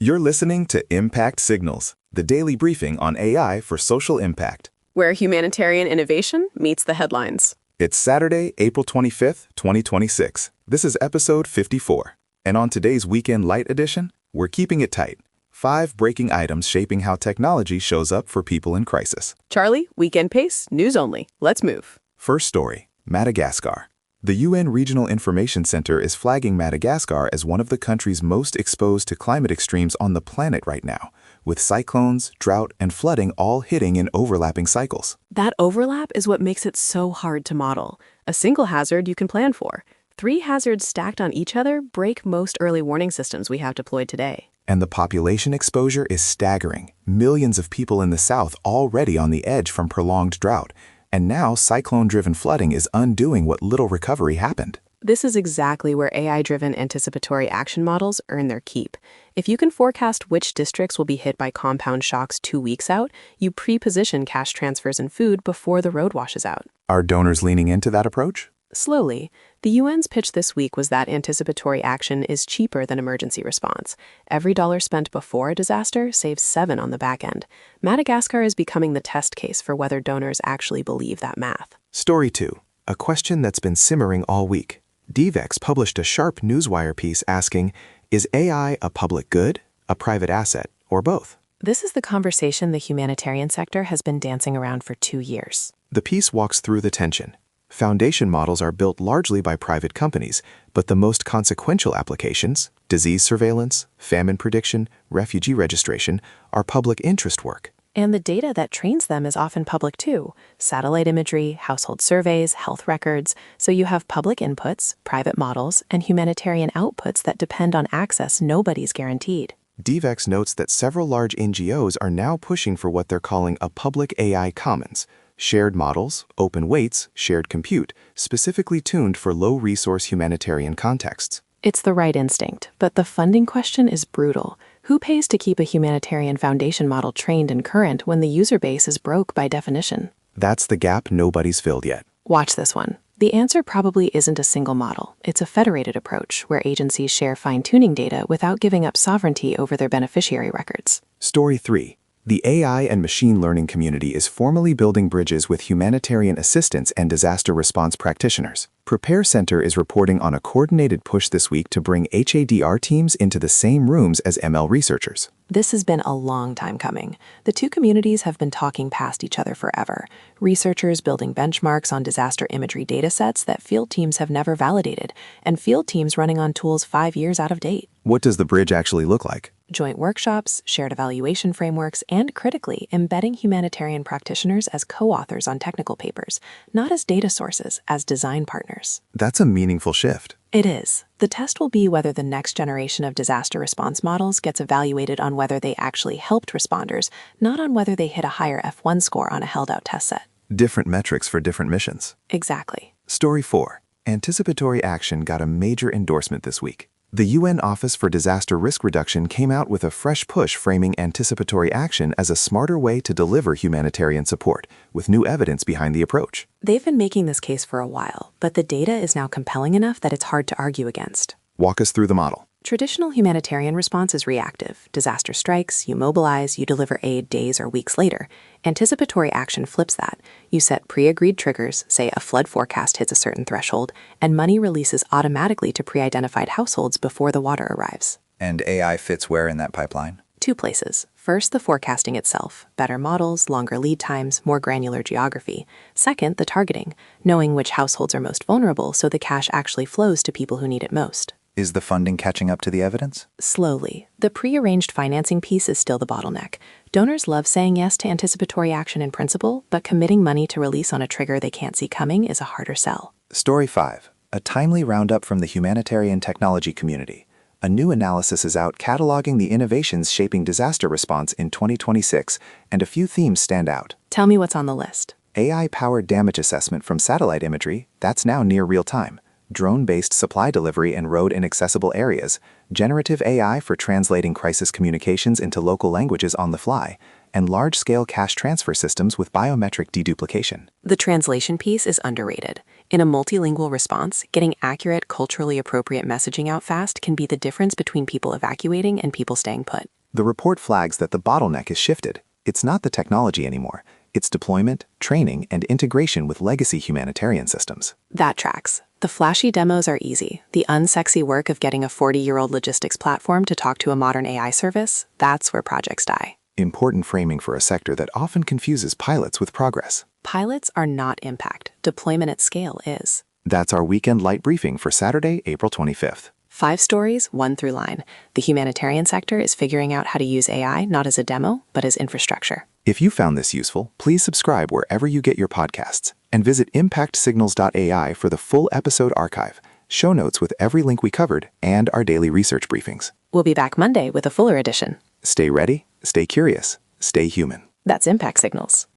You're listening to Impact Signals, the daily briefing on AI for social impact. Where humanitarian innovation meets the headlines. It's Saturday, April 25th, 2026. This is episode 54. And on today's Weekend Light edition, we're keeping it tight. 5 breaking items shaping how technology shows up for people in crisis. Charlie, weekend pace, news only. Let's move. First story, Madagascar. The UN Regional Information Center is flagging Madagascar as one of the countries most exposed to climate extremes on the planet right now, with cyclones, drought, and flooding all hitting in overlapping cycles. That overlap is what makes it so hard to model. A single hazard you can plan for. 3 hazards stacked on each other break most early warning systems we have deployed today. And the population exposure is staggering. Millions of people in the south already on the edge from prolonged drought. And now cyclone-driven flooding is undoing what little recovery happened. This is exactly where AI-driven anticipatory action models earn their keep. If you can forecast which districts will be hit by compound shocks 2 weeks out, you pre-position cash transfers and food before the road washes out. Are donors leaning into that approach? Slowly. The UN's pitch this week was that anticipatory action is cheaper than emergency response. Every dollar spent before a disaster saves 7 on the back end. Madagascar is becoming the test case for whether donors actually believe that math. Story 2. A question that's been simmering all week. DVEX published a sharp newswire piece asking, is AI a public good, a private asset, or both? This is the conversation the humanitarian sector has been dancing around for 2 years. The piece walks through the tension. Foundation models are built largely by private companies, but the most consequential applications, disease surveillance, famine prediction, refugee registration, are public interest work. And the data that trains them is often public too. Satellite imagery, household surveys, health records. So you have public inputs, private models, and humanitarian outputs that depend on access nobody's guaranteed. DVEX notes that several large NGOs are now pushing for what they're calling a public AI commons. Shared models, open weights, shared compute, specifically tuned for low-resource humanitarian contexts. It's the right instinct, but the funding question is brutal. Who pays to keep a humanitarian foundation model trained and current when the user base is broke by definition? That's the gap nobody's filled yet. Watch this one. The answer probably isn't a single model. It's a federated approach where agencies share fine-tuning data without giving up sovereignty over their beneficiary records. Story 3. The AI and machine learning community is formally building bridges with humanitarian assistance and disaster response practitioners. Prepare Center is reporting on a coordinated push this week to bring HADR teams into the same rooms as ML researchers. This has been a long time coming. The two communities have been talking past each other forever. Researchers building benchmarks on disaster imagery datasets that field teams have never validated, and field teams running on tools 5 years out of date. What does the bridge actually look like? Joint workshops, shared evaluation frameworks, and critically, embedding humanitarian practitioners as co-authors on technical papers, not as data sources, as design partners. That's a meaningful shift. It is. The test will be whether the next generation of disaster response models gets evaluated on whether they actually helped responders, not on whether they hit a higher F1 score on a held-out test set. Different metrics for different missions. Exactly. Story 4. Anticipatory action got a major endorsement this week. The UN Office for Disaster Risk Reduction came out with a fresh push framing anticipatory action as a smarter way to deliver humanitarian support, with new evidence behind the approach. They've been making this case for a while, but the data is now compelling enough that it's hard to argue against. Walk us through the model. Traditional humanitarian response is reactive. Disaster strikes, you mobilize, you deliver aid days or weeks later. Anticipatory action flips that. You set pre-agreed triggers, say a flood forecast hits a certain threshold, and money releases automatically to pre-identified households before the water arrives. And AI fits where in that pipeline? 2 places. First, the forecasting itself. Better models, longer lead times, more granular geography. Second, the targeting. Knowing which households are most vulnerable so the cash actually flows to people who need it most. Is the funding catching up to the evidence? Slowly. The pre-arranged financing piece is still the bottleneck. Donors love saying yes to anticipatory action in principle, but committing money to release on a trigger they can't see coming is a harder sell. Story 5. A timely roundup from the humanitarian technology community. A new analysis is out cataloging the innovations shaping disaster response in 2026, and a few themes stand out. Tell me what's on the list. AI-powered damage assessment from satellite imagery, that's now near real-time. Drone-based supply delivery in road-inaccessible areas, generative AI for translating crisis communications into local languages on the fly, and large-scale cash transfer systems with biometric deduplication. The translation piece is underrated. In a multilingual response, getting accurate, culturally appropriate messaging out fast can be the difference between people evacuating and people staying put. The report flags that the bottleneck is shifted. It's not the technology anymore. It's deployment, training, and integration with legacy humanitarian systems. That tracks. The flashy demos are easy. The unsexy work of getting a 40-year-old logistics platform to talk to a modern AI service, that's where projects die. Important framing for a sector that often confuses pilots with progress. Pilots are not impact. Deployment at scale is. That's our weekend light briefing for Saturday, April 25th. 5 stories, 1 through line. The humanitarian sector is figuring out how to use AI not as a demo, but as infrastructure. If you found this useful, please subscribe wherever you get your podcasts and visit impactsignals.ai for the full episode archive, show notes with every link we covered, and our daily research briefings. We'll be back Monday with a fuller edition. Stay ready, stay curious, stay human. That's Impact Signals.